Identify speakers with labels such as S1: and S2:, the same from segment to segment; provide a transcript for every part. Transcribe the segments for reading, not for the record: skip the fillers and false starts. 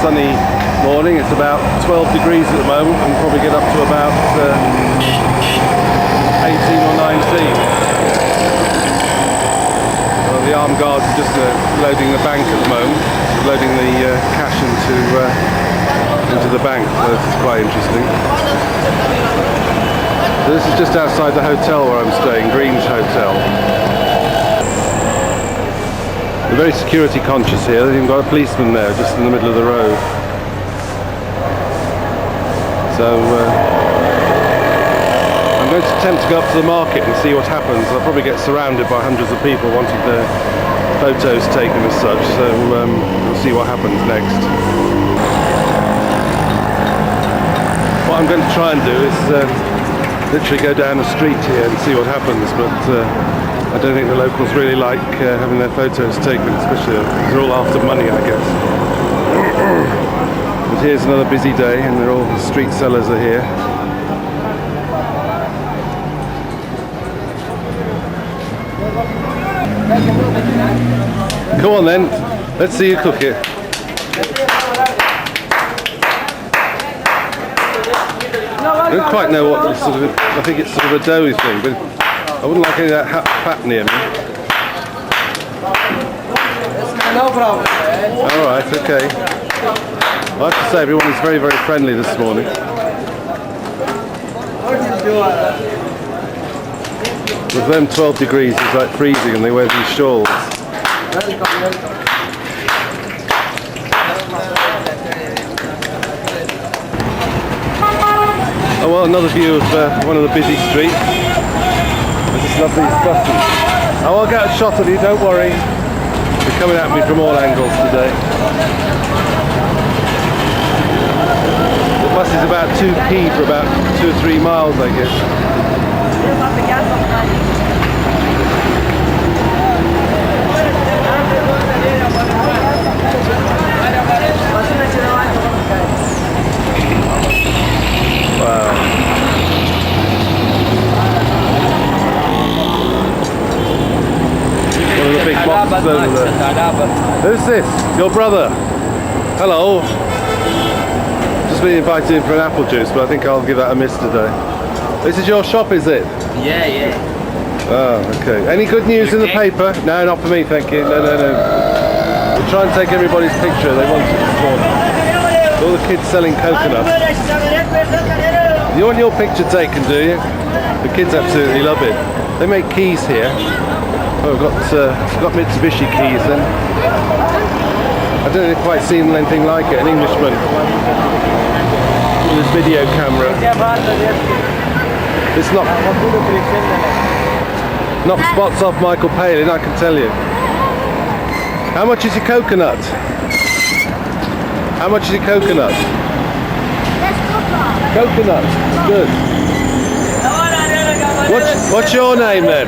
S1: sunny morning. It's about 12 degrees at the moment and probably get up to about 18 or 19. Well, the armed guards are just loading the bank at the moment, loading the cash into the bank. So this is quite interesting. So this is just outside the hotel where I'm staying, Green's Hotel. They're very security conscious here. They've even got a policeman there, just in the middle of the road. So I'm going to attempt to go up to the market and see what happens. I'll probably get surrounded by hundreds of people wanting their photos taken as such. So we'll see what happens next. What I'm going to try and do is literally go down the street here and see what happens, but I don't think the locals really like having their photos taken, especially they're all after money, I guess. But here's another busy day and they're all the street sellers are here. Come on then, let's see you cook it. I don't quite know what this sort of, I think it's sort of a doughy thing, but I wouldn't like any of that fat near me.
S2: No problem.
S1: Alright, okay. I have to say everyone is very, very friendly this morning. With them 12 degrees is like freezing and they wear these shawls. Oh well, another view of one of the busy streets. I just love these buses. Oh, I'll get a shot of you, don't worry. They're coming at me from all angles today. The bus is about 2p for about 2 or 3 miles, I guess. Wow. One of the big boxes over there. Who's this? Your brother? Hello. Just been invited in for an apple juice, but I think I'll give that a miss today. This is your shop, is it?
S2: Yeah.
S1: Oh, okay. Any good news in the paper? No, not for me, thank you. No. We'll try and take everybody's picture. They want it this morning. All the kids selling coconuts. You want your picture taken, do you? The kids absolutely love it. They make keys here. Oh, we've got Mitsubishi keys then. I don't think I've quite seen anything like it. An Englishman with his video camera. It's not spots off Michael Palin, I can tell you. How much is your coconut? How much is your coconut? Coconut, good. What's your name then?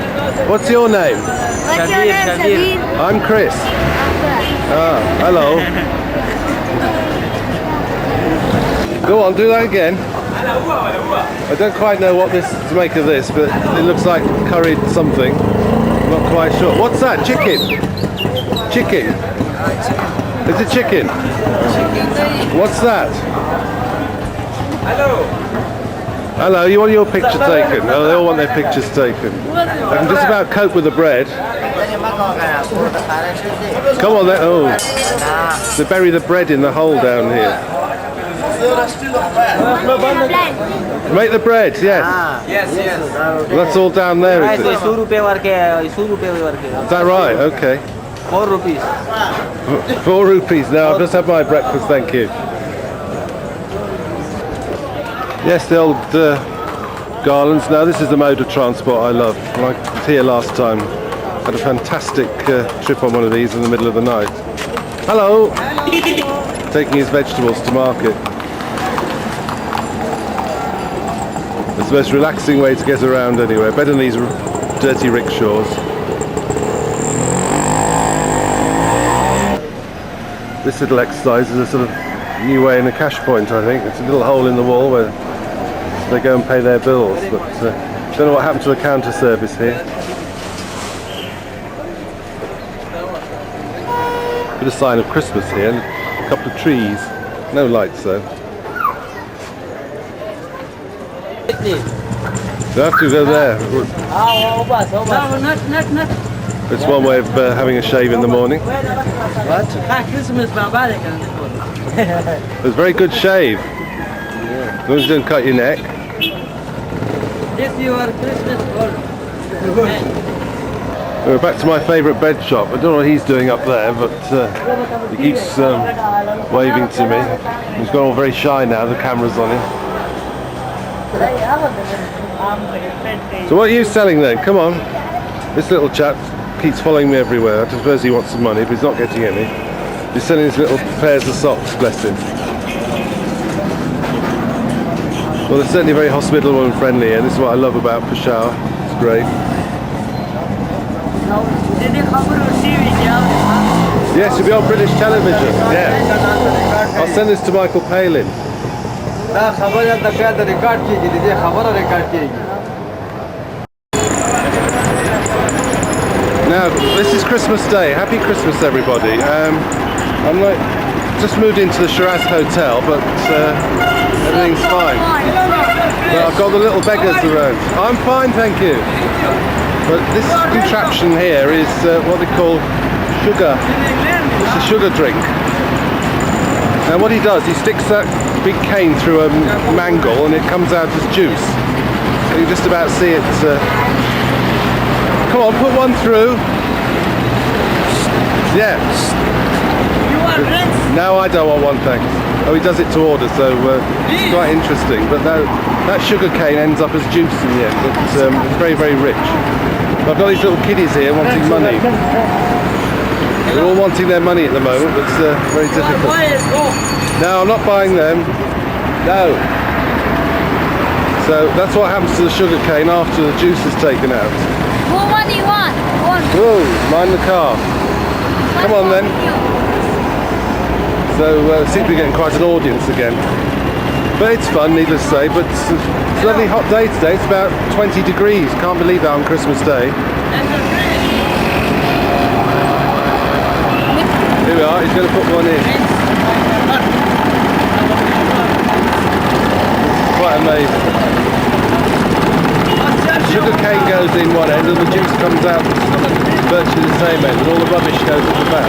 S1: What's your name?
S3: What's your name, Sabine?
S1: I'm Chris. Ah, hello. Go on, do that again. I don't quite know what to make of this, but it looks like curried something. I'm not quite sure. What's that? Chicken? Chicken? Is it chicken? What's that? Hello, you want your picture taken? Oh, they all want their pictures taken. I can just about cope with the bread. Come on then. Oh, they bury the bread in the hole down here. Make the bread, yes.
S2: Yes.
S1: Well, that's all down there, is it? Is that right? Okay.
S2: 4 rupees.
S1: 4 rupees. No, I've just had my breakfast, thank you. Yes, the old garlands. Now this is the mode of transport I love. When I was here last time, had a fantastic trip on one of these in the middle of the night. Hello! Taking his vegetables to market. It's the most relaxing way to get around anywhere. Better than these dirty rickshaws. This little exercise is a sort of new way in a cash point, I think. It's a little hole in the wall where they go and pay their bills, but don't know what happened to the counter service here. Bit of sign of Christmas here, and a couple of trees. No lights though. You have to go there.
S2: Not.
S1: It's one way of having a shave in the morning.
S2: Christmas Babarik.
S1: It was a very good shave. As long as you don't cut your neck.
S2: This your Christmas gold.
S1: We're back to my favourite bed shop. I don't know what he's doing up there, but he keeps waving to me. He's gone all very shy now, the camera's on him. So what are you selling then? Come on. This little chap keeps following me everywhere. I suppose he wants some money, but he's not getting any. He's selling his little pairs of socks, bless him. Well, they're certainly very hospitable and friendly, and this is what I love about Peshawar. It's great. Yes, you'll be on British television. Yeah. I'll send this to Michael Palin. Now, this is Christmas Day. Happy Christmas, everybody. I'm like, just moved into the Shiraz Hotel, but everything's fine. But I've got the little beggars around. I'm fine, thank you. But this contraption here is what they call sugar. It's a sugar drink. Now what he does, he sticks that big cane through a mangle and it comes out as juice. So you just about see it. Come on, put one through. Yeah.
S2: You are rich.
S1: No, I don't want one, thanks. Oh, he does it to order, so it's quite interesting. But that sugar cane ends up as juice in the end. It's very, very rich. I've got these little kiddies here wanting money. They're all wanting their money at the moment, but it's very difficult. No, I'm not buying them. No. So that's what happens to the sugar cane after the juice is taken out.
S3: What one do you want? One.
S1: Whoa, mind the car. Come on then. So seems to be getting quite an audience again. But it's fun, needless to say. But it's a lovely hot day today. It's about 20 degrees. Can't believe that on Christmas Day. Here we are. He's going to put one in. Quite amazing. Sugar cane goes in one end and the juice comes out virtually the same end, and all the rubbish goes at the back.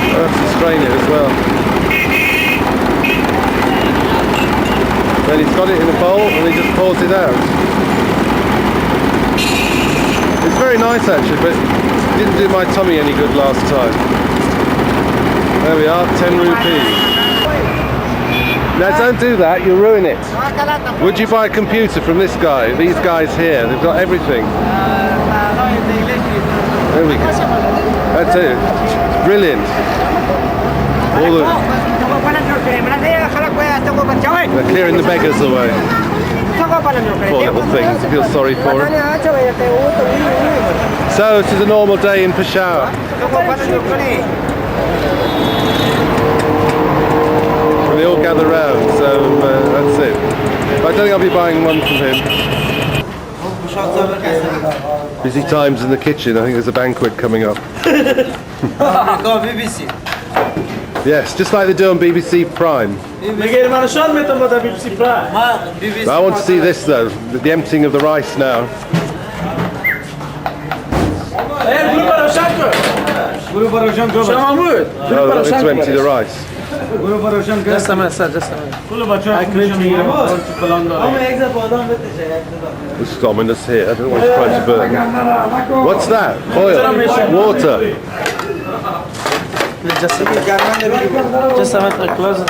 S1: I have to strain it as well. Then he's got it in a bowl and he just pours it out. It's very nice actually, but it didn't do my tummy any good last time. There we are, 10 rupees. Now don't do that, you'll ruin it. Would you buy a computer from this guy? These guys here, they've got everything. There we go. That's it. It's brilliant. All the... They're clearing the beggars away. Poor little things, I feel sorry for them. So this is a normal day in Peshawar. And they all gather round, so that's it. But I don't think I'll be buying one from him. Busy times in the kitchen, I think there's a banquet coming up.
S2: Go BBC.
S1: Yes, just like they do on BBC Prime. I want to see this though, the emptying of the rice now. Oh, it's to empty the rice.
S2: Just a minute, sir, just a minute.
S1: This is ominous here, I don't know what he's trying to burn. What's that? Oil? Water?
S2: Just a minute, close it.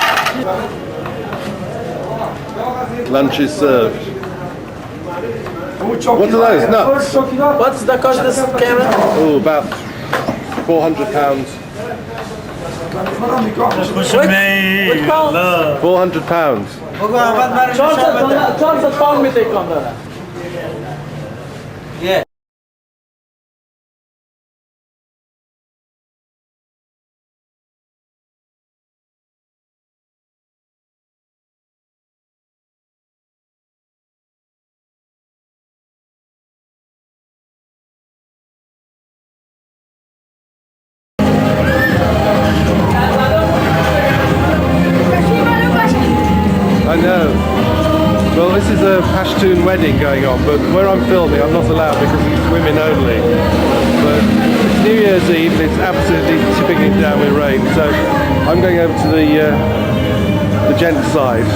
S1: Lunch is served. What are those? Nuts?
S2: What's the cost of this camera?
S1: Oh, about £400. £400.
S2: Yeah.
S1: wedding going on, but where I'm filming I'm not allowed because it's women only. But it's New Year's Eve and it's absolutely tipping it down with rain, so I'm going over to the gents' side.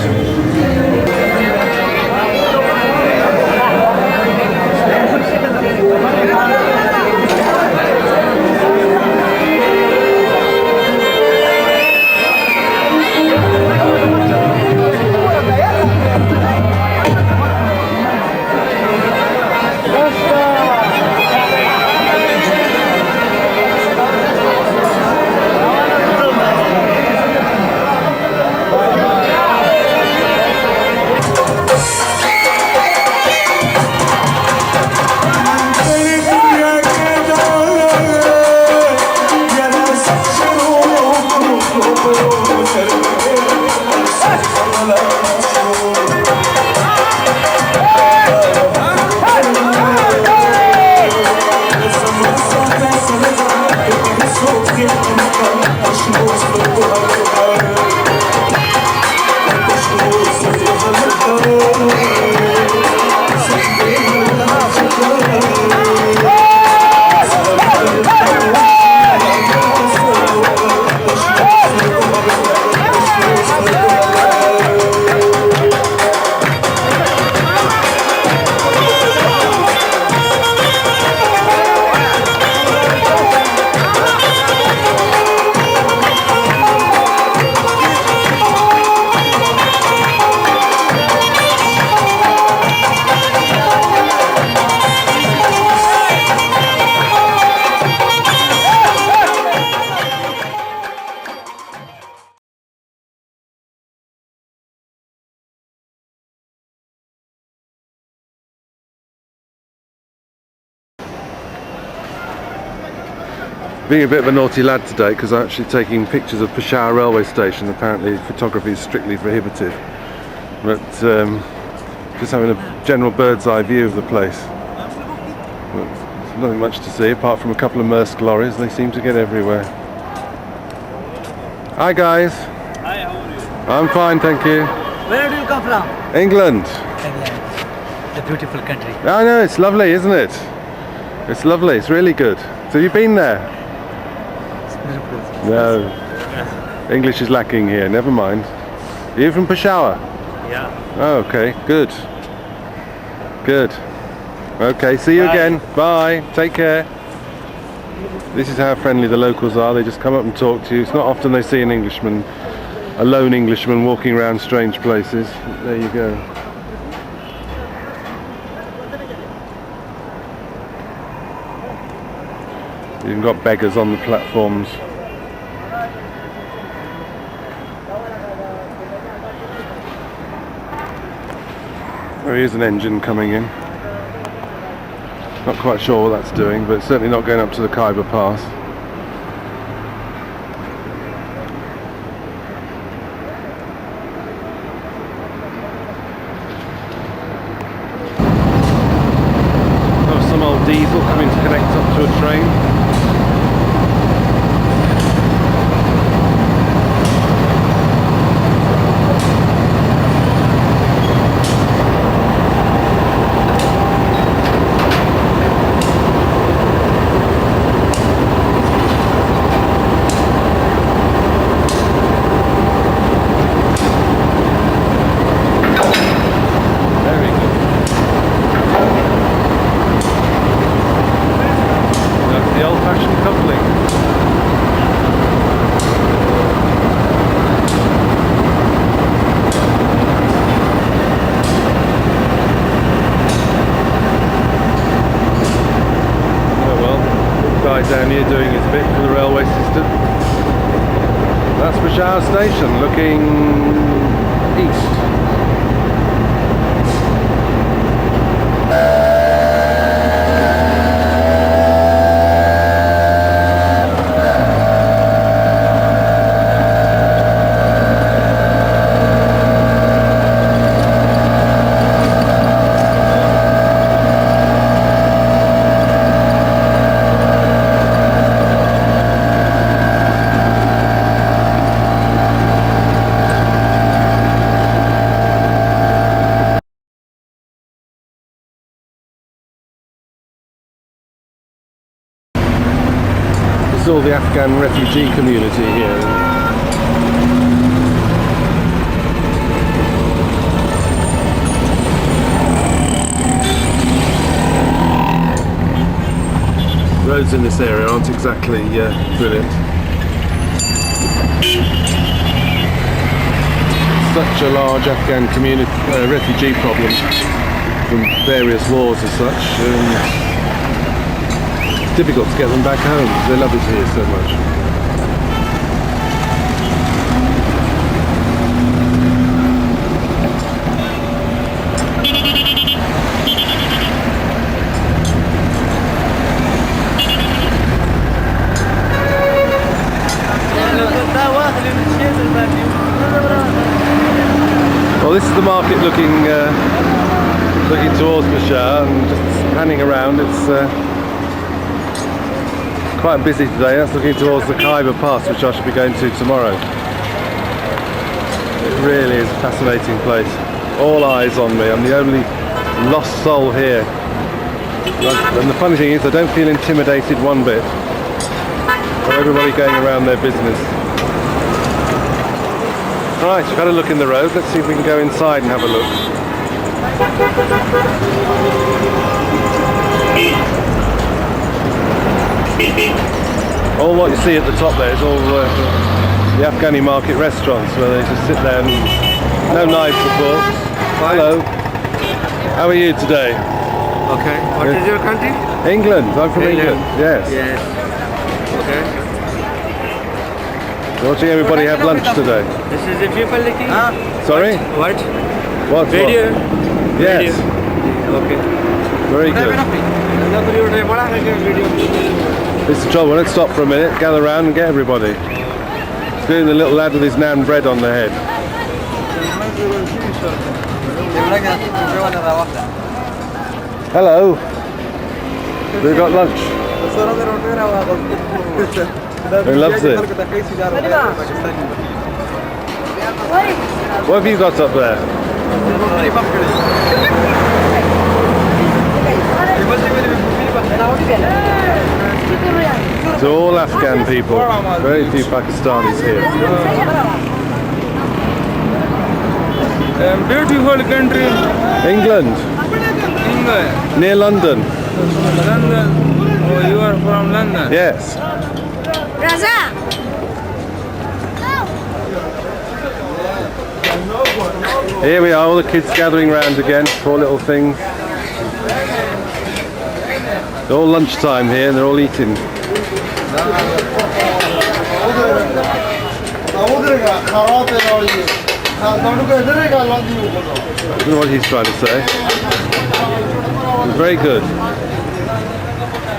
S1: Being a bit of a naughty lad today because I'm actually taking pictures of Peshawar railway station. Apparently photography is strictly prohibited, but just having a general bird's eye view of the place. But there's nothing much to see apart from a couple of Maersk lorries. They seem to get everywhere. Hi guys.
S2: Hi, how are you?
S1: I'm fine, thank you.
S2: Where do you come from?
S1: England.
S2: England. The beautiful country.
S1: I know, it's lovely, isn't it? It's lovely, it's really good. So have you been there? No, English is lacking here, never mind. Are you from Peshawar?
S2: Yeah.
S1: Oh, okay, good. Good. Okay, see you again. Bye. Take care. This is how friendly the locals are. They just come up and talk to you. It's not often they see an Englishman, a lone Englishman walking around strange places. There you go. You've even got beggars on the platforms. There is an engine coming in. Not quite sure what that's doing, but it's certainly not going up to the Khyber Pass. Oh, some old diesel coming to connect up to a train. Down here doing his bit for the railway system. That's Peshawar station looking east. is all the Afghan refugee community here. Roads in this area aren't exactly brilliant. Such a large Afghan community refugee problem from various wars as such. It's difficult to get them back home because they love it here so much. Well, this is the market looking towards Peshawar, and just panning around. It's quite busy today. That's looking towards the Khyber Pass, which I should be going to tomorrow. It really is a fascinating place. All eyes on me. I'm the only lost soul here. And the funny thing is, I don't feel intimidated one bit. Everybody going around their business. Right, we've had a look in the road. Let's see if we can go inside and have a look. All what you see at the top there is all the Afghani market restaurants where they just sit there and no knives of course. Hello. How are you today?
S2: Okay. What is your country?
S1: England. I'm from England. Yes.
S2: Yes. Okay.
S1: Watching everybody have lunch today.
S2: This is the people looking.
S1: Sorry?
S2: What?
S1: What?
S2: Video.
S1: Yes.
S2: Video. Okay.
S1: Very good. This is the trouble. Let's stop for a minute, gather around and get everybody. Including the little lad with his naan bread on the head. Hello. We've got lunch. He loves it. What have you got up there? So all Afghan people, very few Pakistanis here.
S2: Beautiful country.
S1: England,
S2: England.
S1: near London.
S2: London. Oh, you are from London.
S1: Yes.
S3: Raza.
S1: Here we are, all the kids gathering round again, poor little things. It's all lunchtime here and they're all eating. I don't know what he's trying to say. It's very good.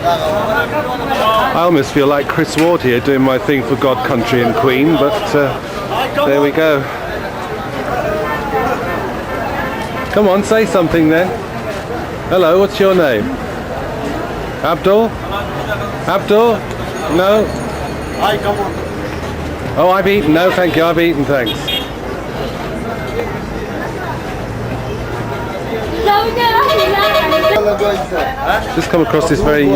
S1: I almost feel like Chris Ward here doing my thing for God, Country and Queen, but there we go. Come on, say something then. Hello, what's your name? Abdul? Abdul? No? Oh, I've eaten. No, thank you. I've eaten, thanks. Just come across this very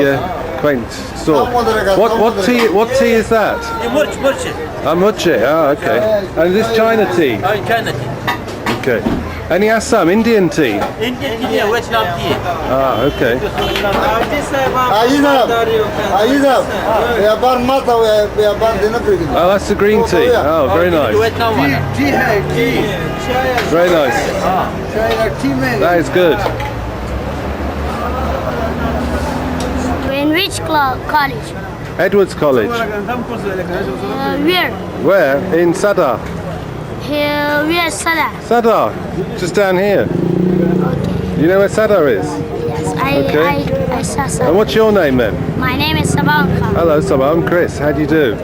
S1: quaint store. What tea is that? Murche. Ah, okay. And is this China tea?
S4: China tea.
S1: Okay. Any Assam Indian tea?
S4: Indian tea, Vietnam tea.
S1: Ah, okay. Oh, that's the green tea. Oh, very nice.
S4: Vietnam one.
S1: Very nice. That is good.
S3: In which college?
S1: Edwards College.
S3: Where?
S1: Where? In Sadar.
S3: Here, where's Sada?
S1: Sadar. Just down here.
S3: Okay.
S1: You know where Sadar is?
S3: Yes,
S1: Okay.
S3: I saw
S1: And
S3: Sada.
S1: what's your name then?
S3: My name is Sabanka.
S1: Hello, Sabah. I'm Chris. How do you do?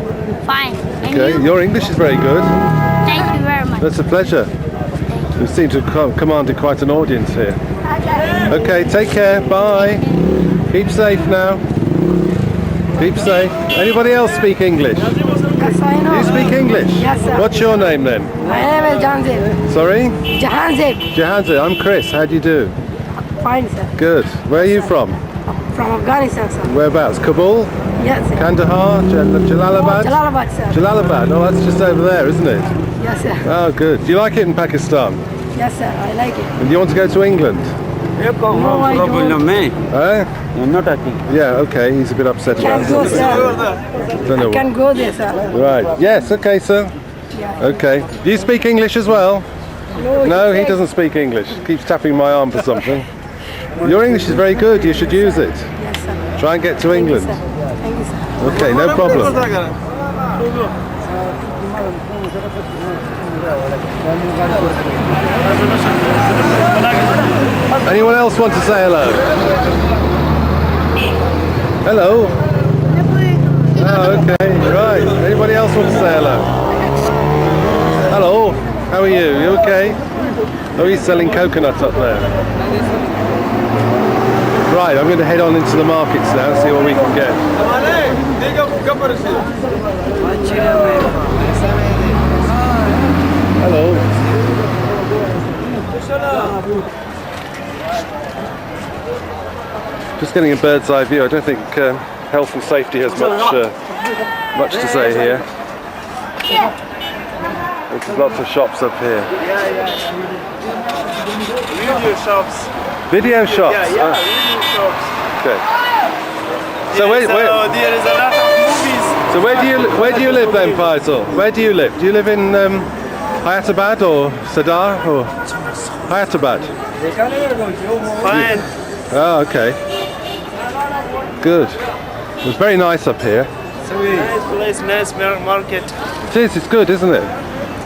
S3: Fine. And
S1: Okay.
S3: you?
S1: Your English is very good.
S3: Thank you very much.
S1: That's a pleasure. You seem to have commanded quite an audience here. Okay, take care. Bye. Keep safe now. Keep safe. Anybody else speak English?
S5: Yes, I know.
S1: You speak English?
S5: Yes, sir.
S1: What's your name then?
S5: My name is Jahanzeb.
S1: Sorry?
S5: Jahanzeb.
S1: Jahanzeb. I'm Chris. How do you do?
S5: Fine, sir.
S1: Good. Where are you from?
S5: From Afghanistan, sir.
S1: Whereabouts? Kabul?
S5: Yes, sir.
S1: Kandahar, Jalalabad?
S5: Jalalabad, sir.
S1: Jalalabad, oh that's just over there, isn't it?
S5: Yes, sir.
S1: Oh good. Do you like it in Pakistan?
S5: Yes, sir. I like it.
S1: And do you want to go to England?
S5: No, I don't.
S1: Eh?
S2: I'm not talking.
S1: Yeah, okay, he's a bit upset about
S5: Can go,
S1: it.
S5: sir.
S1: Don't know.
S5: Can go there, sir.
S1: Right, yes, okay sir.
S5: Yeah.
S1: Okay. Do you speak English as well? No, he
S5: said-
S1: doesn't speak English. Keeps tapping my arm for something. Your English is very good, you should use it.
S5: Yes, sir.
S1: Try and get to
S5: Thank you,
S1: England.
S5: sir. Thank you, sir.
S1: Okay, no problem. Anyone else want to say hello? Hello? Oh, okay, right. Anybody else want to say hello? Hello, how are you? You okay? Oh, he's selling coconuts up there. Right, I'm going to head on into the markets now and see what we can get. Hello. Just getting a bird's eye view. I don't think health and safety has much to say here. There's lots of shops up here.
S6: Video shops.
S1: Video shops.
S6: Video shops.
S1: Okay. So where,
S6: There is a lot of movies.
S1: so where do you live then, Faisal? Where do you live? Do you live in Hyderabad or Sadar or Hyderabad?
S6: Fine.
S1: Oh, okay. Good. It was very nice up here.
S6: Nice place, nice market.
S1: It is. It's good, isn't it?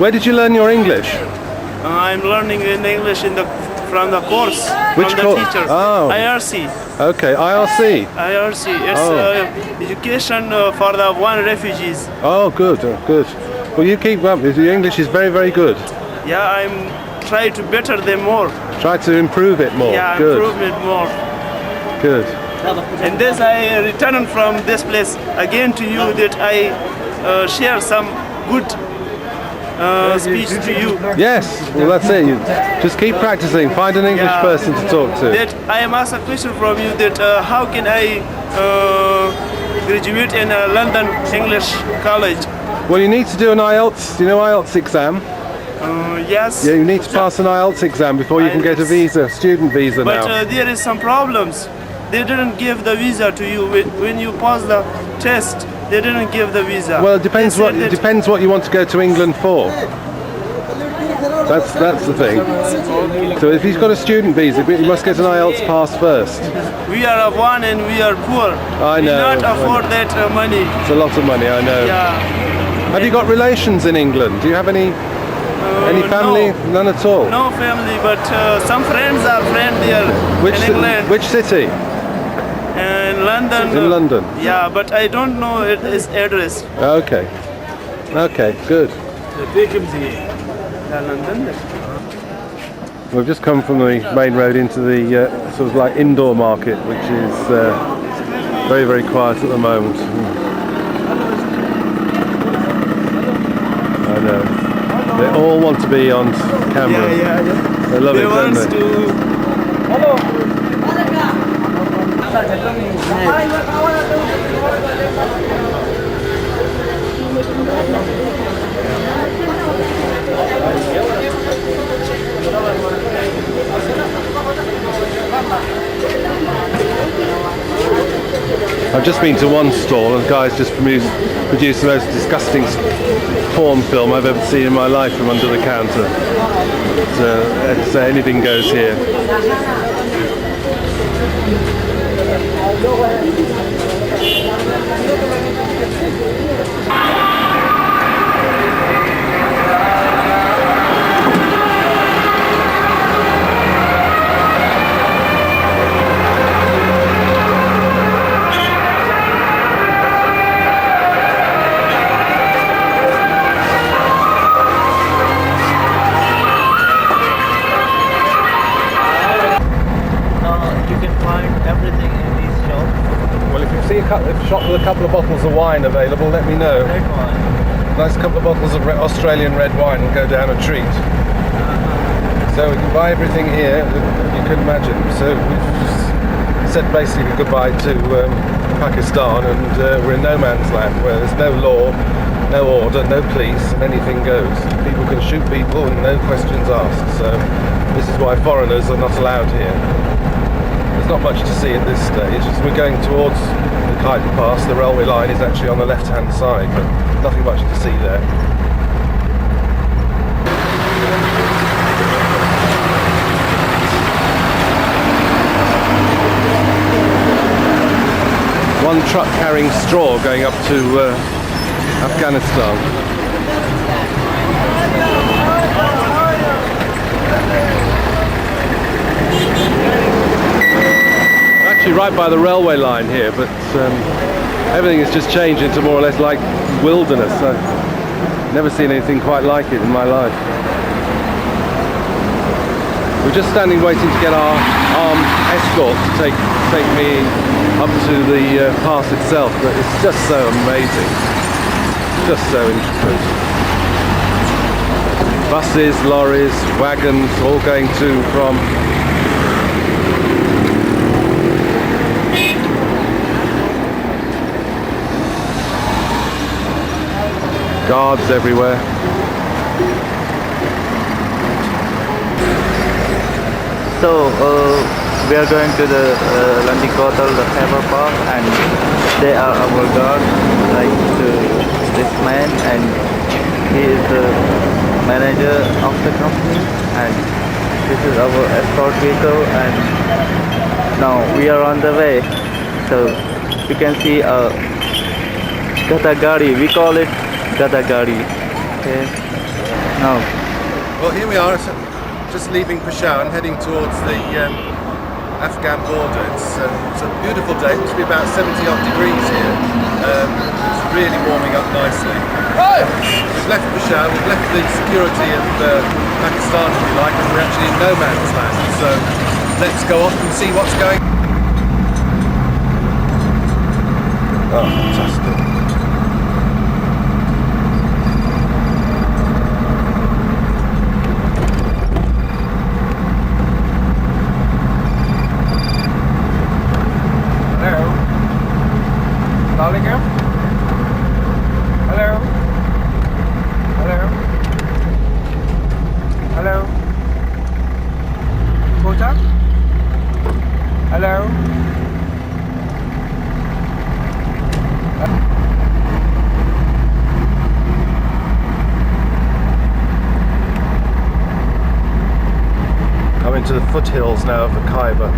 S1: Where did you learn your English?
S6: I'm learning in English from the course,
S1: Which
S6: from the
S1: course?
S6: teachers.
S1: Oh.
S6: IRC.
S1: Okay, IRC.
S6: IRC. It's
S1: Oh.
S6: education for the one refugees.
S1: Oh, good, good. Well, you keep up. Your English is very, very good.
S6: Yeah, I'm trying to better them more.
S1: Try to improve it more.
S6: Yeah,
S1: Good,
S6: improve it more.
S1: good.
S6: And this I return from this place again to you that I share some good speech to you.
S1: Yes, well that's it. You just keep practicing. Find an English
S6: Yeah.
S1: person to talk to.
S6: That I am asked a question from you that how can I graduate in a London English college?
S1: Well, you need to do an IELTS. Do you know IELTS exam?
S6: Yes.
S1: Yeah, you need to pass an IELTS exam before you can get a visa, student visa
S6: But
S1: now.
S6: there is some problems. They didn't give the visa to you when you pass the test. They didn't give the visa.
S1: Well, it depends
S6: They
S1: what
S6: said
S1: it
S6: that-
S1: depends what you want to go to England for. That's the thing. So if he's got a student visa, he must get an IELTS pass first.
S6: We are one and we are poor.
S1: I know,
S6: We
S1: I
S6: not afford that money.
S1: It's a lot of money, I know.
S6: Yeah.
S1: Have you got relations in England? Do you have any family?
S6: No.
S1: None at all.
S6: No family, but some friends are there in England.
S1: Which city?
S6: In London.
S1: In London.
S6: Yeah, but I don't know his address.
S1: Okay. Okay, good.
S6: London.
S1: We've just come from the main road into the sort of like indoor market, which is very, very quiet at the moment. I know. They all want to be on camera.
S6: Yeah.
S1: They love
S6: They
S1: it, don't
S6: wants
S1: they?
S6: to.
S1: I've just been to one stall and the guy's just produced the most disgusting porn film I've ever seen in my life from under the counter. So anything goes here.
S4: You can find everything in these shops.
S1: Well, if you see a shop with a couple of bottles of wine available, let me know.
S4: Red wine.
S1: Nice couple of bottles of Australian red wine will go down a treat. So we can buy everything here that you can imagine. So we've just said basically goodbye to Pakistan, and we're in no man's land where there's no law, no order, no police, and anything goes. People can shoot people and no questions asked. So this is why foreigners are not allowed here. There's not much to see at this stage. As we're going towards the Khyber Pass, the railway line is actually on the left-hand side, but nothing much to see there. One truck carrying straw going up to Afghanistan. We're actually right by the railway line here, but everything has just changed into more or less like wilderness. I've never seen anything quite like it in my life. We're just standing waiting to get our armed escort to take me up to the pass itself, but it's just so amazing, just so intricate. Buses, lorries, wagons, all going to and from. Guards everywhere.
S4: So we are going to the landing hotel, the Peshawar Park, and they are our guard, like this man, and he is the manager of the company, and this is our escort vehicle, and now we are on the way. So you can see a Gada Gadi, we call it Gada Gadi. Okay. Now,
S1: Well, here we are, just leaving Peshawar and heading towards the Afghan border. It's a beautiful day. It must be about 70 odd degrees here. It's really warming up nicely. We've left Peshawar, we've left the security of Pakistan, if you like, and we're actually in no man's land. So let's go off and see what's going on. Oh, fantastic.
S2: Calling him? Hello? Hello? Hello? Kota? Hello?
S1: Coming to the foothills now of the Khyber.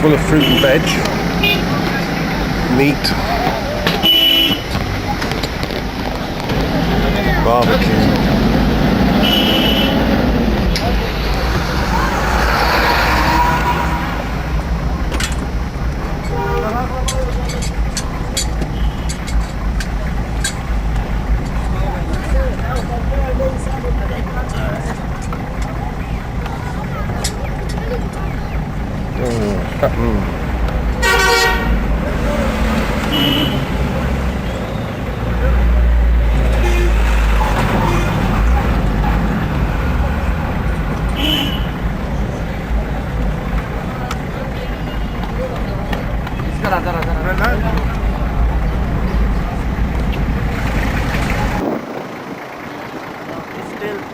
S1: Full of fruit and veg, meat, barbecue.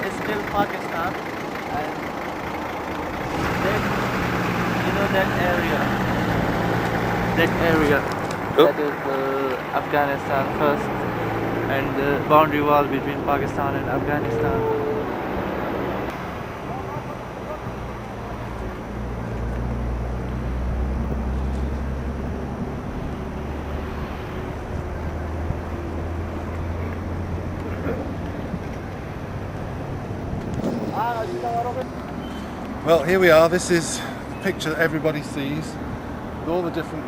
S4: it's still Pakistan, and that area. That area.
S1: Oh.
S4: That is Afghanistan first, and the boundary wall between Pakistan and Afghanistan.
S1: Well, here we are. This is the picture that everybody sees with all the different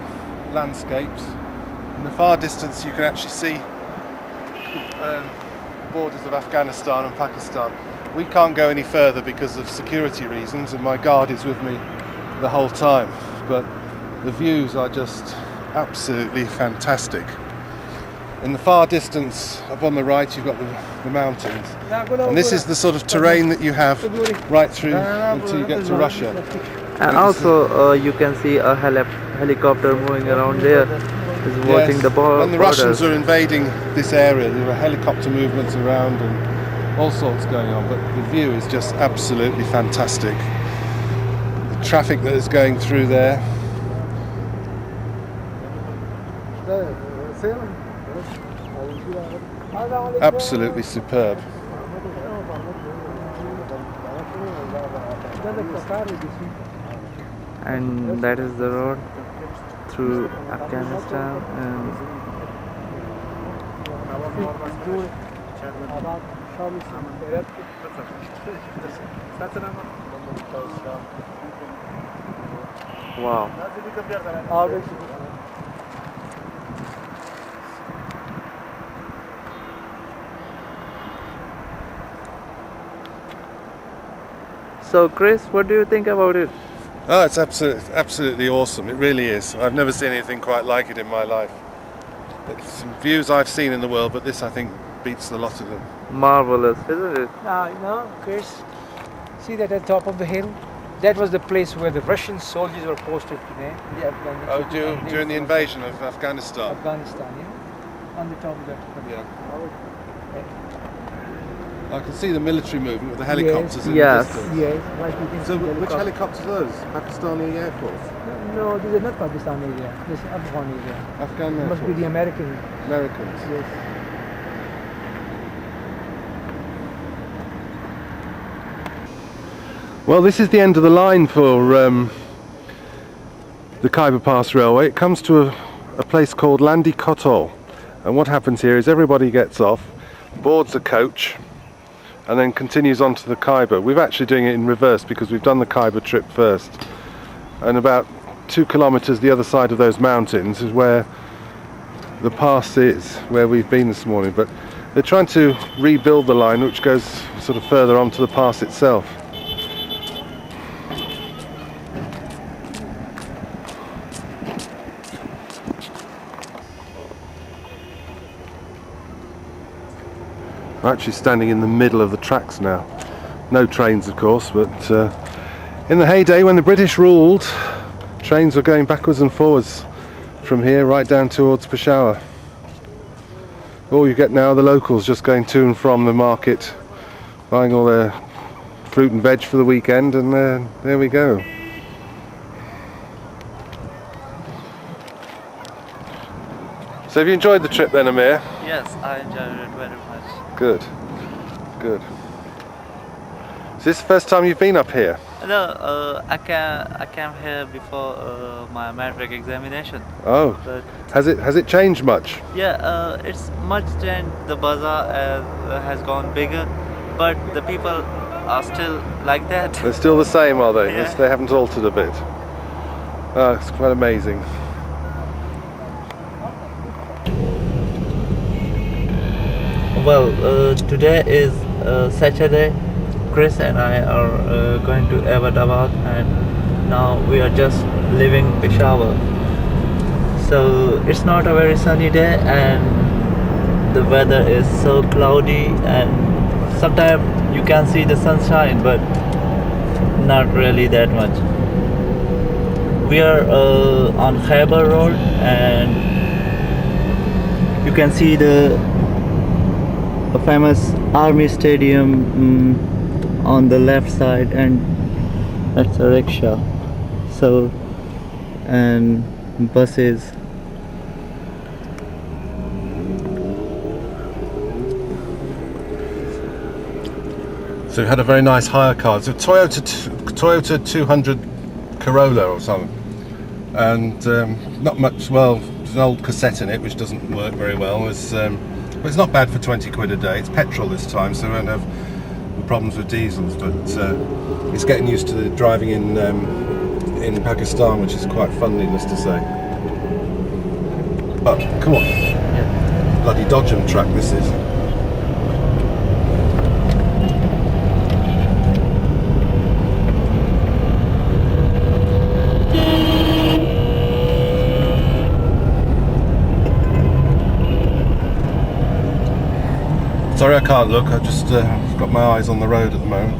S1: landscapes. In the far distance, you can actually see the borders of Afghanistan and Pakistan. We can't go any further because of security reasons, and my guard is with me the whole time. But the views are just absolutely fantastic. In the far distance, up on the right, you've got the mountains. And this is the sort of terrain that you have right through until you get to Russia.
S4: And also, you can see a helicopter moving around there. Is watching the border.
S1: When the Russians are invading this area, there were helicopter movements around and all sorts going on. But the view is just absolutely fantastic. The traffic that is going through there. Absolutely superb.
S4: And that is the road through Afghanistan. And wow. So Chris, what do you think about it?
S1: Oh, it's absolutely awesome. It really is. I've never seen anything quite like it in my life. It's some views I've seen in the world, but this I think beats a lot of them.
S4: Marvelous, isn't it?
S5: Chris, see that at the top of the hill? That was the place where the Russian soldiers were posted today.
S1: Oh, during the invasion of Afghanistan.
S5: Afghanistan, yeah. On the top of that.
S1: Yeah. I can see the military movement with the helicopters in
S4: Yes.
S1: the distance.
S5: Yes, like you can
S1: So
S5: see
S1: which helicopters are those? Pakistani Air Force?
S5: No, these are not Pakistan area. This is Afghan area.
S1: Afghan Air
S5: It must be
S1: Force?
S5: the American.
S1: Americans.
S5: Yes.
S1: Well, this is the end of the line for the Khyber Pass Railway. It comes to a place called Landi Kotal. And what happens here is everybody gets off, boards a coach, and then continues on to the Khyber. We're actually doing it in reverse because we've done the Khyber trip first. And about 2 kilometers the other side of those mountains is where the pass is, where we've been this morning. But they're trying to rebuild the line, which goes sort of further onto the pass itself. I'm actually standing in the middle of the tracks now. No trains, of course, but in the heyday when the British ruled, trains were going backwards and forwards from here right down towards Peshawar. All you get now are the locals just going to and from the market, buying all their fruit and veg for the weekend, and there we go. So have you enjoyed the trip then, Amir?
S4: Yes, I enjoyed it very much.
S1: Good, good. Is this the first time you've been up here?
S4: No, I came here before my matric examination.
S1: Oh,
S4: But
S1: has it changed much?
S4: yeah, it's much changed. The bazaar has gone bigger, but the people are still like that.
S1: They're still the same, are they?
S4: Yeah.
S1: They haven't altered a bit. Oh, it's quite amazing.
S4: Well, today is Saturday. Chris and I are going to Abbottabad, and now we are just leaving Peshawar. So it's not a very sunny day, and the weather is so cloudy, and sometimes you can see the sunshine, but not really that much. We are on Khyber Road, and you can see the famous army stadium on the left side, and that's a rickshaw. So and buses.
S1: So we had a very nice hire car. It's a Toyota 200 Corolla or something, and not much. Well, there's an old cassette in it which doesn't work very well. But it's not bad for 20 quid a day. It's petrol this time, so we won't have the problems with diesels. But it's getting used to the driving in Pakistan, which is quite fun, needless to say. But come on, bloody Dodgem track this is. Sorry I can't look, I've just got my eyes on the road at the moment.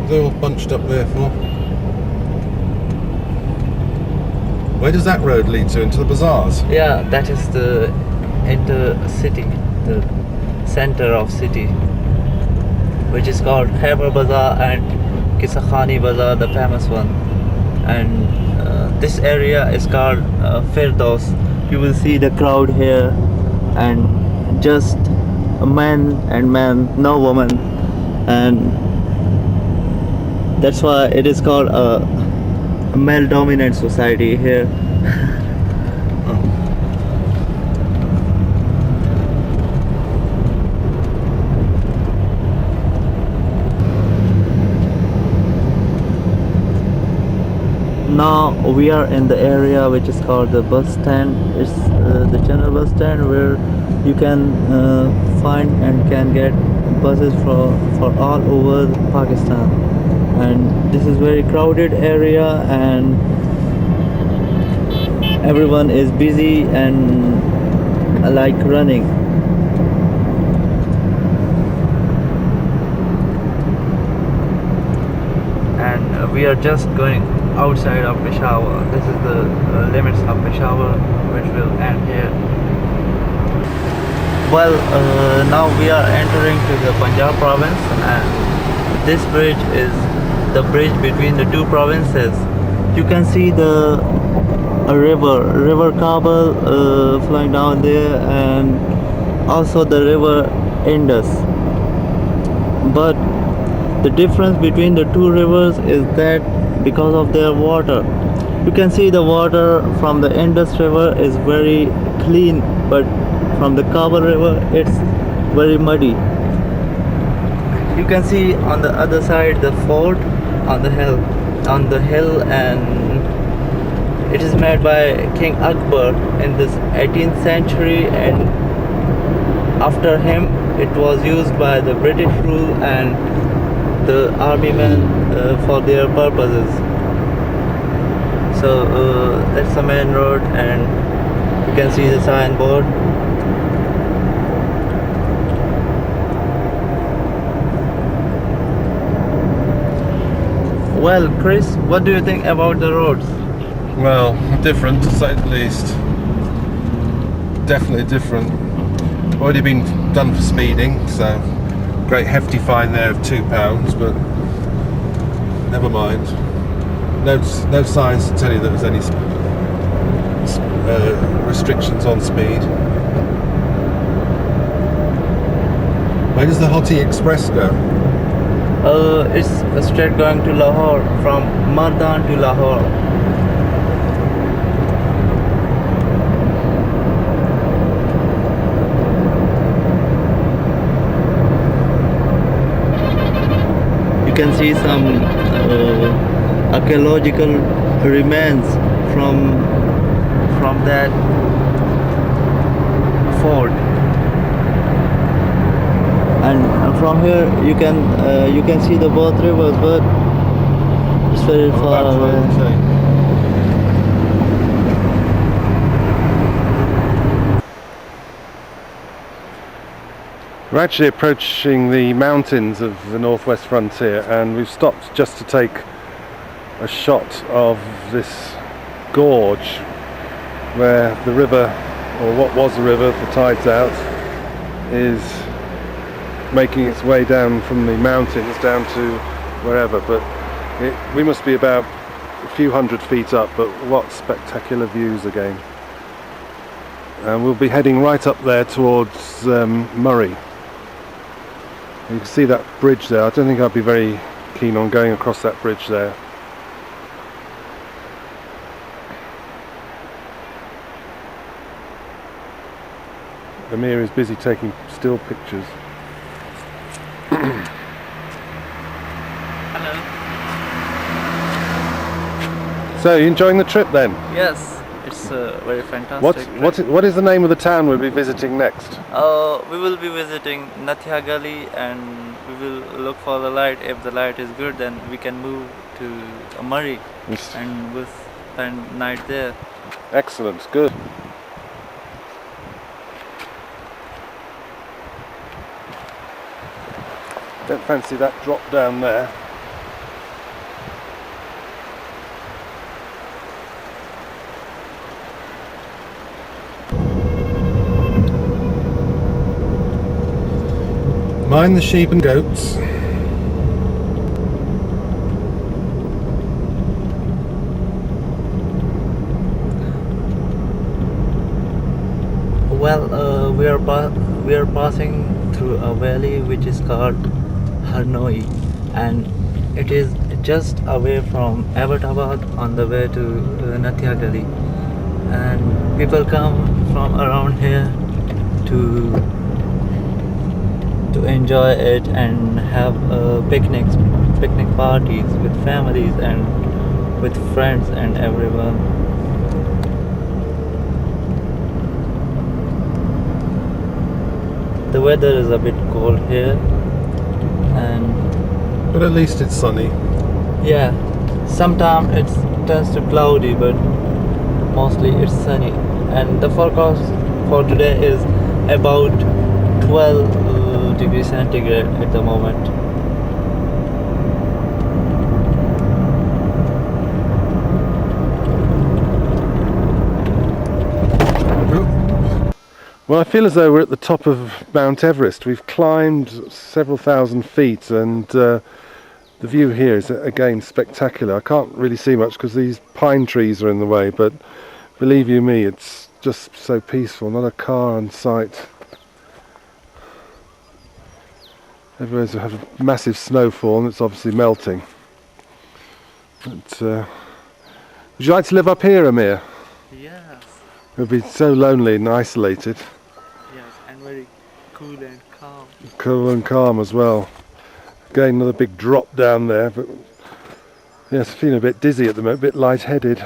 S1: They're all bunched up there for. Where does that road lead to? Into the bazaars?
S4: Yeah, that is the intercity, the center of city, which is called Khyber Bazaar and Kisakhani Bazaar, the famous one. And this area is called Firdaus. You will see the crowd here, and just a man and man, no woman, and that's why it is called a male dominant society here. Now we are in the area which is called the bus stand. It's the general bus stand where you can find and can get buses for all over Pakistan. And this is very crowded area, and everyone is busy and like running. And we are just going outside of Peshawar. This is the limits of Peshawar, which will end here. Well, now we are entering to the Punjab province, and this bridge is the bridge between the two provinces. You can see the river Kabul flowing down there, and also the river Indus. But the difference between the two rivers is that because of their water, you can see the water from the Indus river is very clean, but from the Kabul river it's very muddy. You can see on the other side the fort on the hill, and it is made by King Akbar in this 18th century, and after him it was used by the British rule and the army men for their purposes. So that's the main road, and you can see the signboard. Well, Chris, what do you think about the roads?
S1: Well, different to say the least. Definitely different. Already been done for speeding, so great hefty fine there of £2, but never mind. No signs to tell you that there's any restrictions on speed. Where does the Hoti Express go?
S4: It's straight going to Lahore, from Mardan to Lahore. You can see some archaeological remains from that fort. And from here you can see the both rivers, but it's very far away.
S1: We're actually approaching the mountains of the northwest frontier, and we've stopped just to take a shot of this gorge where the river or what was the river, the tide's out, is making its way down from the mountains down to wherever, but we must be about a few hundred feet up, but what spectacular views again. And we'll be heading right up there towards Murray. You can see that bridge there. I don't think I'd be very keen on going across that bridge there. Amir is busy taking still pictures.
S4: Hello.
S1: So, you enjoying the trip then?
S4: Yes, it's very fantastic.
S1: What is the name of the town we'll be visiting next?
S4: We will be visiting Nathia Gully, and we will look for the light. If the light is good, then we can move to Murray,
S1: Yes.
S4: and we'll spend night there.
S1: Excellent, good. Don't fancy that drop down there. Mind the sheep and goats.
S4: Well, we are passing through a valley which is called Harnoi, and it is just away from Abbottabad on the way to Nathia Gully, and people come from around here to enjoy it and have picnic parties with families and with friends and everyone. The weather is a bit cold here,
S1: But at least it's sunny.
S4: yeah, sometimes it turns to cloudy, but mostly it's sunny. And the forecast for today is about 12 degrees centigrade at the moment.
S1: Well, I feel as though we're at the top of Mount Everest. We've climbed several thousand feet, and the view here is again spectacular. I can't really see much because these pine trees are in the way, but believe you me, it's just so peaceful. Not a car in sight. Everywhere's had a massive snowfall, and it's obviously melting. But would you like to live up here, Amir?
S4: Yes,
S1: It would be so lonely and isolated.
S4: yes, and very cool and calm.
S1: Cool and calm as well. Again, another big drop down there, but yes, feeling a bit dizzy at the moment, a bit lightheaded.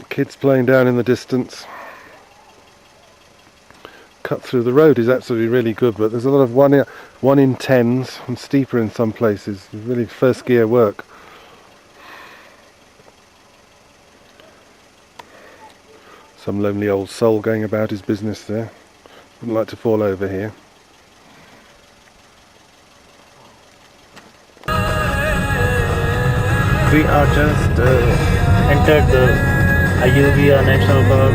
S1: Kids playing down in the distance. Cut through the road is absolutely really good, but there's a lot of 1 in 10s and steeper in some places. Really first gear work. Some lonely old soul going about his business there. Wouldn't like to fall over here.
S4: We are just entered the Ayubia National Park,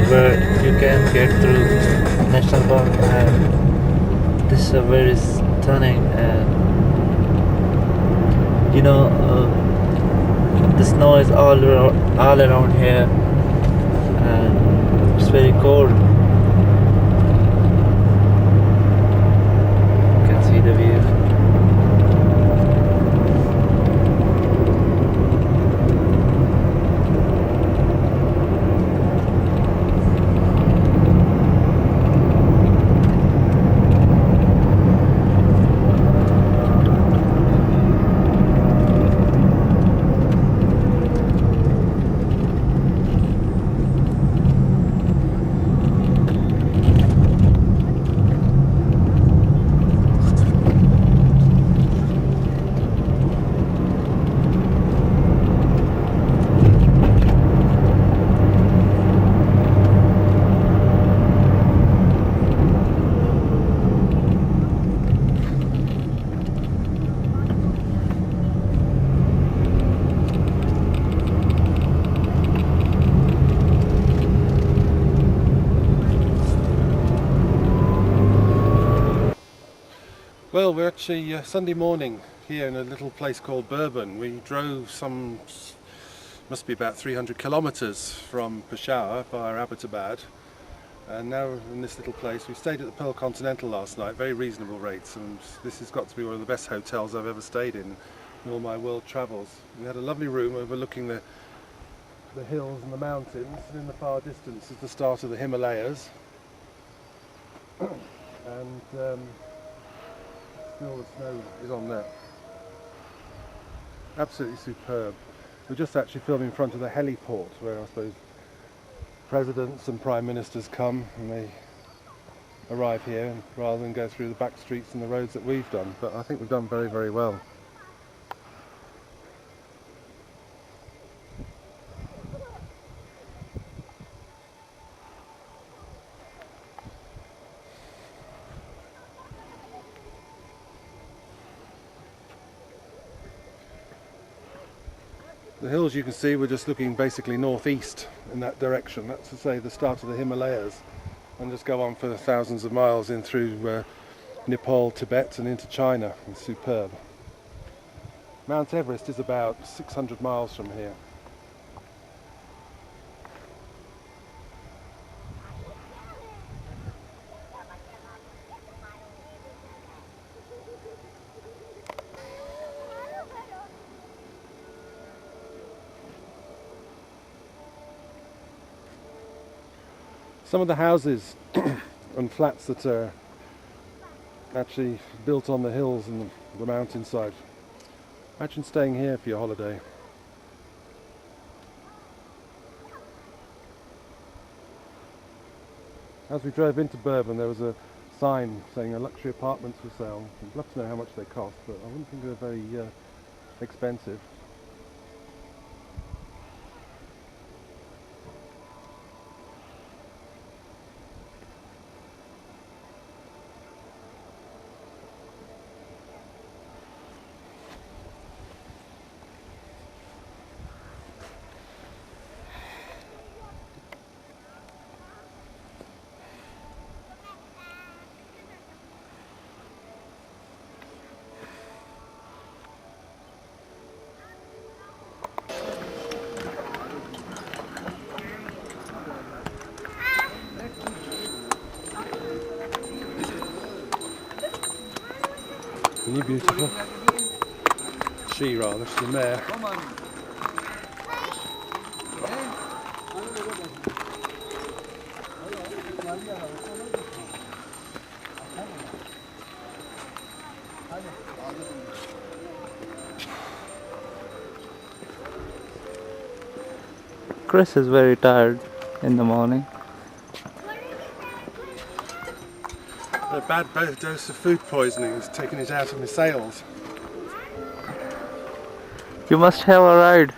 S4: where you can get through National Park, and this is a very stunning, and the snow is all around here, and it's very cold. You can see the view.
S1: Well, we're actually Sunday morning here in a little place called Bourbon. We drove must be about 300 kilometres from Peshawar via Abbottabad, and now we're in this little place. We stayed at the Pearl Continental last night, very reasonable rates, and this has got to be one of the best hotels I've ever stayed in all my world travels. We had a lovely room overlooking the hills and the mountains, and in the far distance is the start of the Himalayas. And still the snow is on there. Absolutely superb. We're just actually filming in front of the heliport, where I suppose presidents and prime ministers come and they arrive here, and rather than go through the back streets and the roads that we've done. But I think we've done very, very well. The hills you can see, we're just looking basically northeast in that direction. That's to say the start of the Himalayas, and just go on for thousands of miles in through Nepal, Tibet and into China. It's superb. Mount Everest is about 600 miles from here. Some of the houses and flats that are actually built on the hills and the mountainside. Imagine staying here for your holiday. As we drove into Bourbon, there was a sign saying luxury apartments for sale. I'd love to know how much they cost, but I wouldn't think they're very expensive. Isn't he beautiful? She rather, she's the mare.
S4: Chris is very tired in the morning.
S1: A bad dose of food poisoning has taken it out of my sails.
S4: You must have a ride.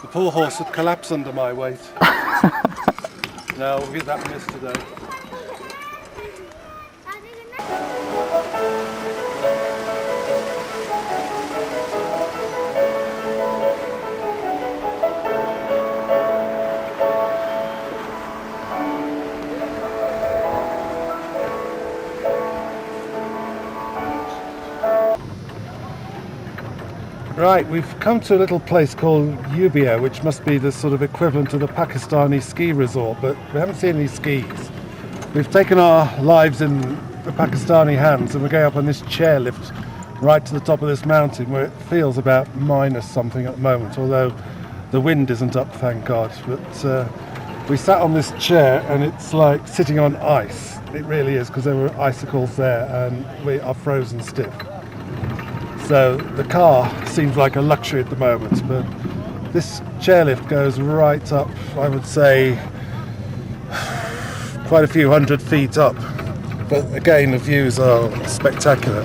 S1: The poor horse would collapse under my weight. No, we'll give that a miss today. Right, we've come to a little place called Ubia, which must be the sort of equivalent to the Pakistani ski resort, but we haven't seen any skis. We've taken our lives in the Pakistani hands and we're going up on this chairlift right to the top of this mountain, where it feels about minus something at the moment, although the wind isn't up, thank God. But we sat on this chair and it's like sitting on ice. It really is, because there were icicles there and we are frozen stiff. So the car seems like a luxury at the moment, but this chairlift goes right up, I would say, quite a few hundred feet up. But again, the views are spectacular.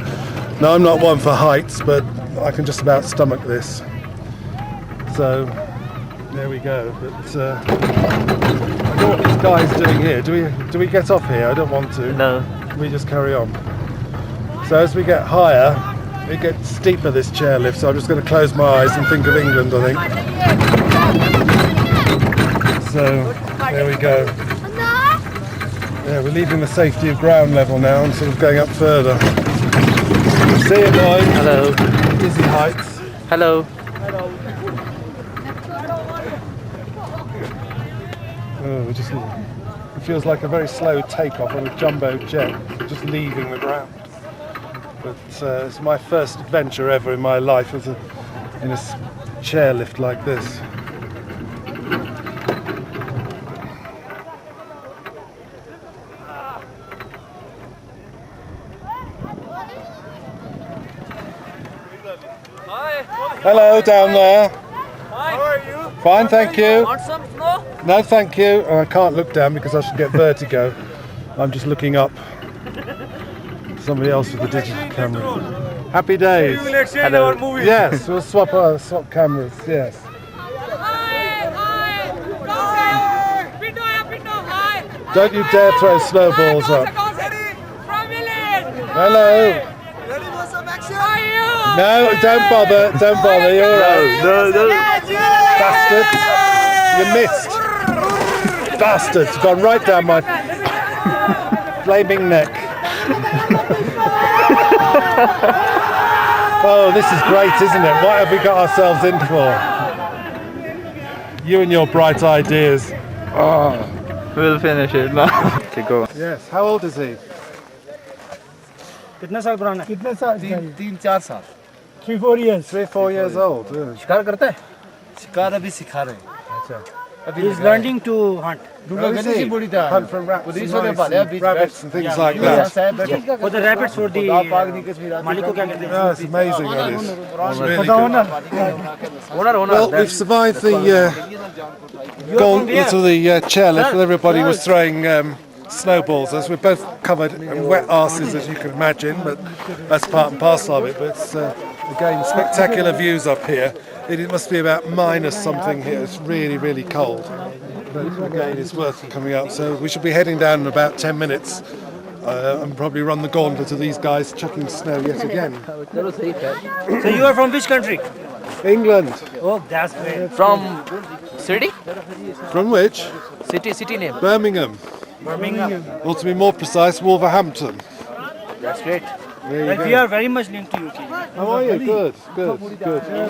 S1: Now, I'm not one for heights, but I can just about stomach this. So there we go. But I don't know what this guy's doing here. Do we get off here? I don't want to.
S4: No.
S1: We just carry on. So as we get higher, it gets steeper, this chairlift, so I'm just going to close my eyes and think of England, I think. So, there we go. Yeah, we're leaving the safety of ground level now and sort of going up further. See you, boys.
S4: Hello.
S1: Dizzy heights.
S4: Hello.
S1: Oh, it feels like a very slow takeoff on a jumbo jet. We're just leaving the ground. But it's my first adventure ever in my life in a chairlift like this. Hello down there.
S2: How are you?
S1: Fine, thank you.
S2: Want some snow?
S1: No, thank you. Oh, I can't look down because I should get vertigo. I'm just looking up. Somebody else with the digital camera. Happy days.
S2: We will exchange our movies.
S1: Yes, we'll swap cameras. Yes. Don't you dare throw snowballs up. Hello. No, don't bother. Don't bother. You're all right.
S4: No.
S1: Bastards. You missed. Bastards. Gone right down my flaming neck. Oh, this is great, isn't it? What have we got ourselves in for? You and your bright ideas.
S4: Oh, we'll finish it now. Okay, go.
S1: Yes. How old is he?
S2: कितने साल पुराना है?
S5: कितने साल?
S2: 3-4 साल.
S5: 3-4 years.
S1: 3-4 years old. Yeah.
S2: शिकार करता है? शिकार अभी सिखा रहे हैं. He is learning to hunt.
S1: Hunt from rabbits and things like that.
S2: For the rabbits, for the मालिक को क्या कहते हैं?
S1: Oh, it's amazing. That is. It's really good.
S2: Owner.
S1: Well, we've survived the chairlift. Where everybody was throwing snowballs. As we're both covered in wet arses, as you can imagine, but that's part and parcel of it. But it's, again, spectacular views up here. It must be about minus something here. It's really, really cold. But again, it's worth coming out. So we should be heading down in about 10 minutes and probably run the gauntlet of these guys chucking snow yet again.
S2: So you are from which country?
S1: England.
S2: Oh, that's great.
S7: From city?
S1: From which?
S7: City name.
S1: Birmingham. Or to be more precise, Wolverhampton.
S7: That's great.
S1: There you
S2: Like
S1: go.
S2: we are very much linked to UK.
S1: How are you? Good.
S5: A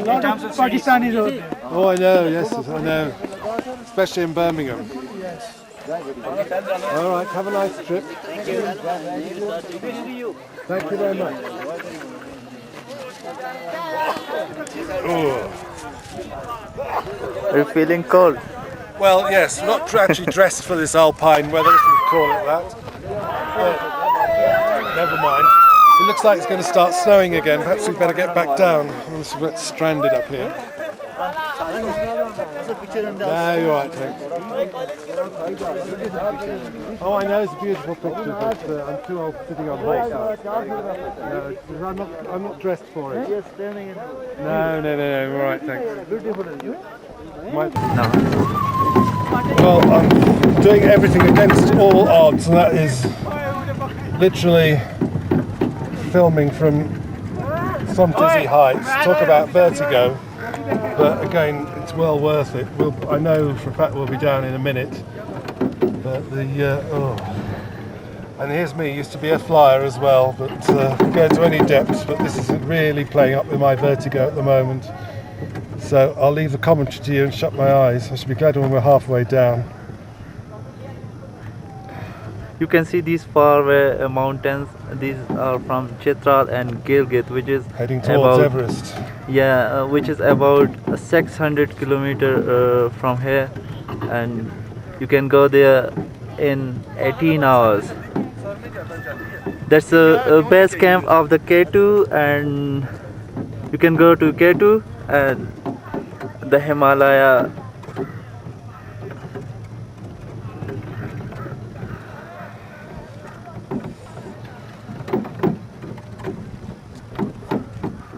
S5: lot of Pakistanis out there.
S1: Oh, I know, yes, I know. Especially in Birmingham. All right, have a nice trip. Thank you. Thank you very much.
S4: Are you feeling cold?
S1: Well, yes, we're not actually dressed for this alpine weather, if you call it that. But never mind. It looks like it's going to start snowing again. Perhaps we better get back down. We're stranded up here. No, you're right, thanks. Oh, I know, it's a beautiful picture, but I'm too old sitting on horse. No, I'm not dressed for it. No, all right, thanks. Well, I'm doing everything against all odds, and that is literally filming from some dizzy heights. Talk about vertigo, but again, it's well worth it. I know for a fact we'll be down in a minute, but and here's me, used to be a flyer as well, but go to any depths, but this isn't really playing up with my vertigo at the moment. So I'll leave the commentary to you and shut my eyes. I should be glad when we're halfway down.
S4: You can see these far away mountains. These are from Chitral and Gilgit, which is
S1: Heading towards Everest.
S4: Yeah, which is about 600 kilometer from here, and you can go there in 18 hours. That's a base camp of the K2, and you can go to K2 and the Himalaya.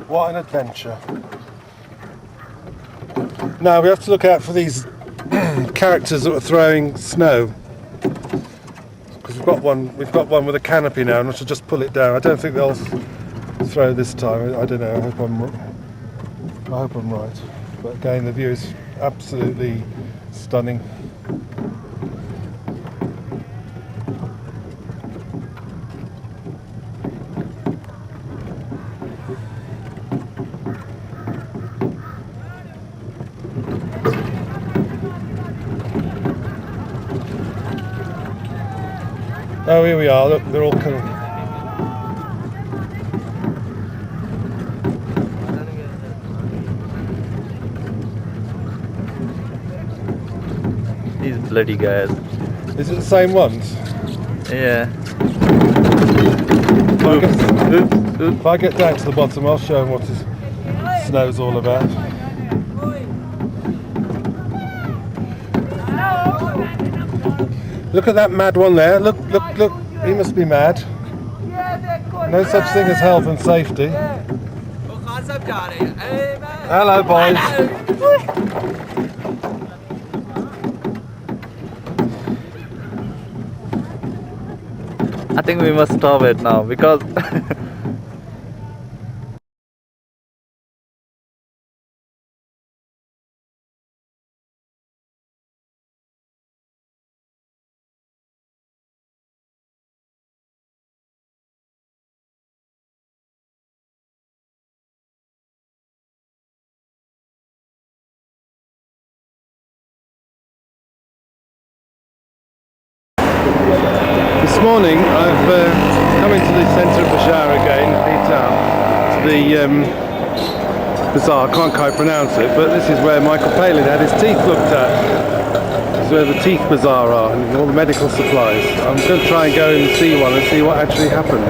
S1: What an adventure. Now we have to look out for these characters that are throwing snow. Because we've got one with a canopy now, and I should just pull it down. I don't think they'll throw this time. I don't know. I hope I'm right. But again, the view is absolutely stunning. Oh, here we are. Look, they're all coming.
S4: These bloody guys.
S1: Is it the same ones?
S4: Yeah.
S1: If I get down to the bottom, I'll show them what this snow's all about. Look at that mad one there. Look, look, look. He must be mad. No such thing as health and safety. Hello, boys.
S4: I think we must stop it now because
S1: This morning I've come into the centre of Peshawar again, to the bazaar. I can't quite pronounce it, but this is where Michael Palin had his teeth looked at. This is where the teeth bazaar are and all the medical supplies. I'm going to try and go and see one and see what actually happened.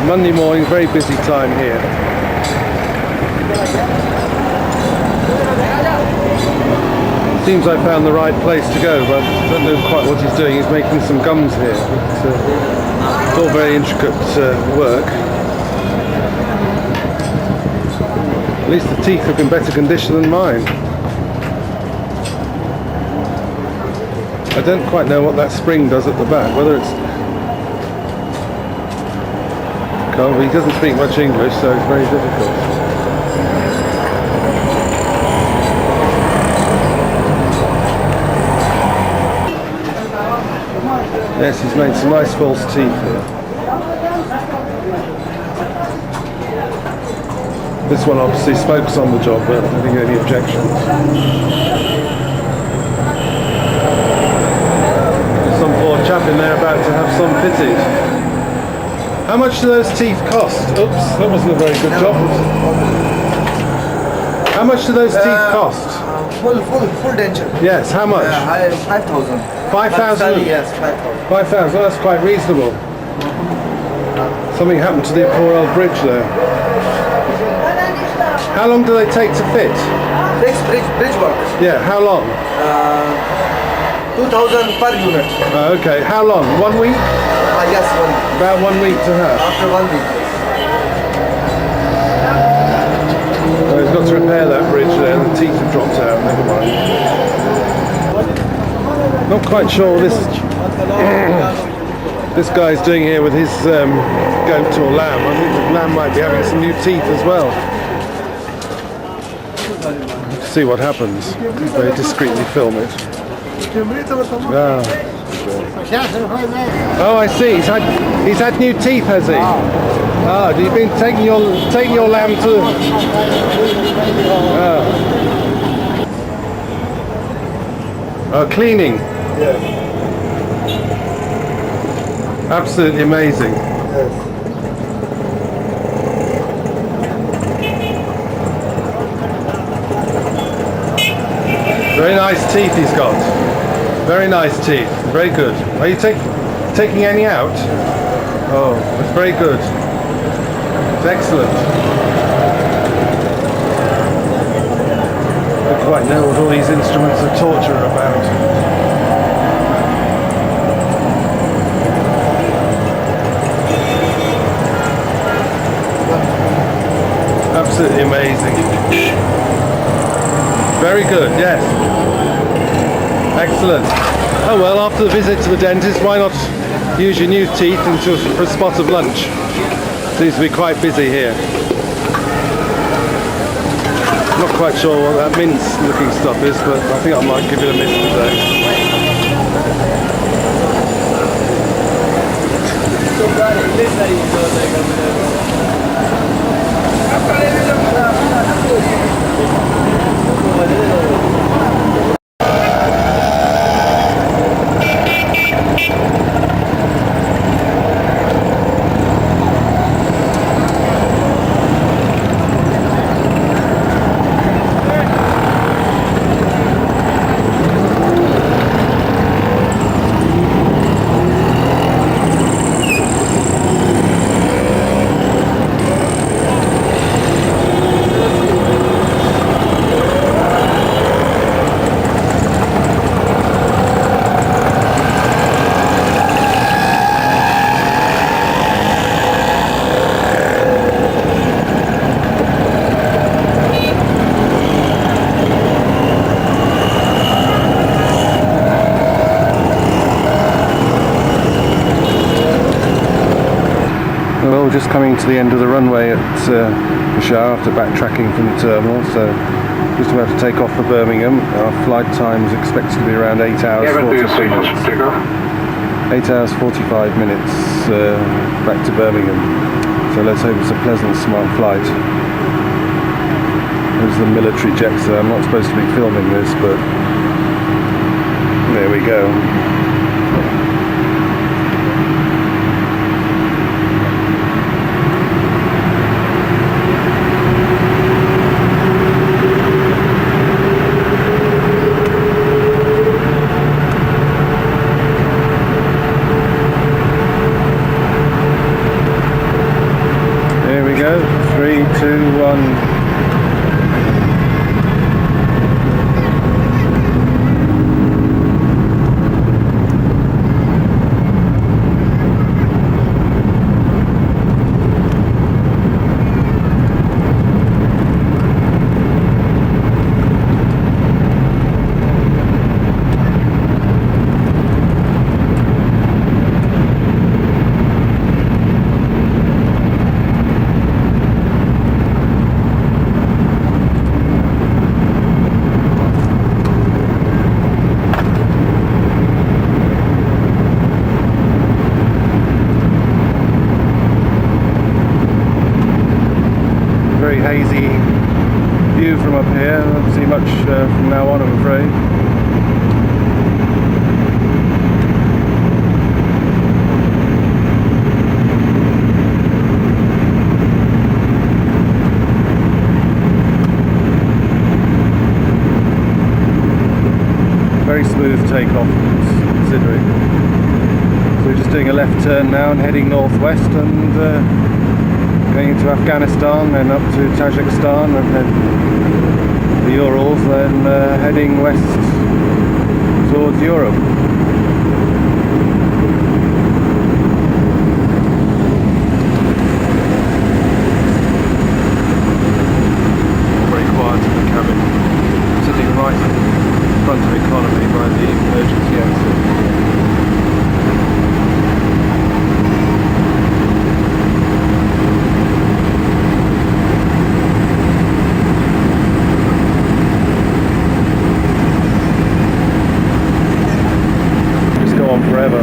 S1: Monday morning, very busy time here. Seems I found the right place to go, but I don't know quite what he's doing. He's making some gums here. It's all very intricate work. At least the teeth look in better condition than mine. I don't quite know what that spring does at the back, whether it's... He doesn't speak much English, so it's very difficult. Yes, he's made some nice false teeth here. This one obviously smokes on the job, but I don't think any objections. Some poor chap in there about to have some fitted. How much do those teeth cost? Oops, that wasn't a very good job. How much do those teeth cost?
S8: Full denture.
S1: Yes, how much?
S8: 5,000.
S1: 5,000?
S8: Yes, 5,000.
S1: 5,000, well, that's quite reasonable. Something happened to the poor old bridge there. How long do they take to fit?
S8: Next bridge work.
S1: Yeah, how long?
S8: 2,000 per unit.
S1: Okay, how long? 1 week?
S8: Yes, 1 week.
S1: About 1 week to have.
S8: After 1 week.
S1: Oh, he's got to repair that bridge there, the teeth have dropped out, never mind. Not quite sure what this guy's doing here with his goat or lamb. I think the lamb might be having some new teeth as well. See what happens. Very discreetly film it. Ah. Oh, I see. He's had new teeth, has he? Ah, you've been taking your lamb to. Oh, cleaning.
S8: Yes.
S1: Absolutely amazing.
S8: Yes.
S1: Very nice teeth he's got. Very nice teeth. Very good. Are you taking any out? Oh, that's very good. It's excellent. I don't quite know what all these instruments of torture are about. Absolutely amazing. Very good, yes. Excellent. Oh well, after the visit to the dentist, why not use your new teeth for a spot of lunch? Seems to be quite busy here. Not quite sure what that mince looking stuff is, but I think I might give it a miss today. coming to the end of the runway at Peshawar after backtracking from the terminal, so just about to take off for Birmingham. Our flight time is expected to be around 8 hours 45 minutes. 8 hours 45 minutes back to Birmingham. So let's hope it's a pleasant, smart flight. There's the military jets there. I'm not supposed to be filming this, but there we go. Here we go. 3, 2, 1. Very hazy view from up here. I won't see much from now on, I'm afraid. Very smooth takeoff, considering. So we're just doing a left turn now and heading northwest and going into Afghanistan, then up to Tajikistan, and then the Urals, then heading west towards Europe. Very quiet in the cabin, sitting right in front of economy by the emergency exit. Forever.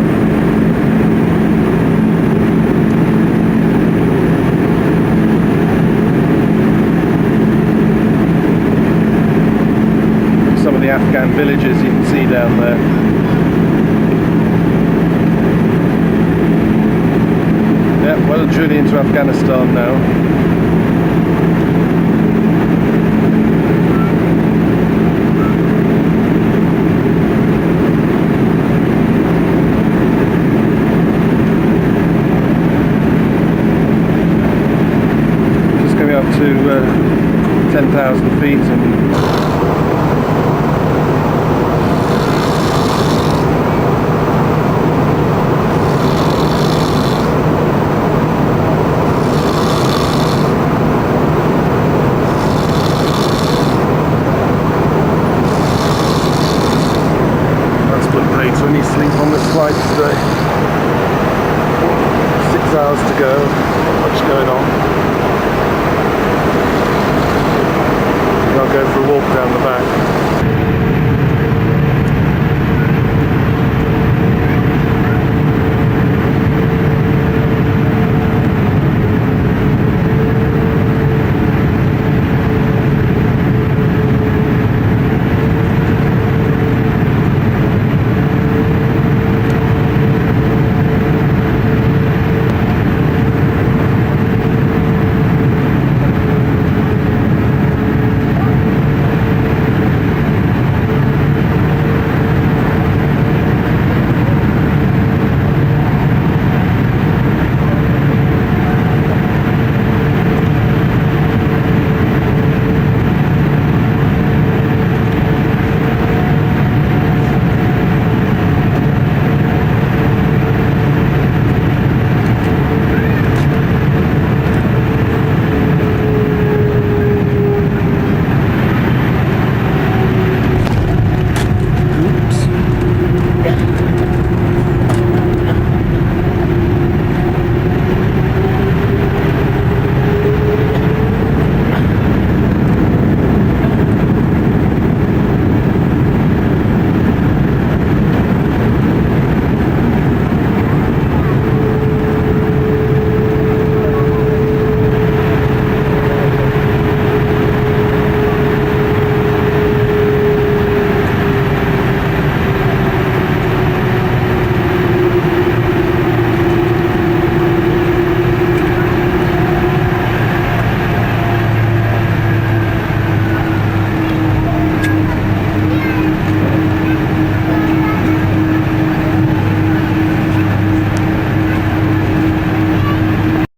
S1: Some of the Afghan villages you can see down there. Yeah, well and truly into Afghanistan now. To 10,000 feet and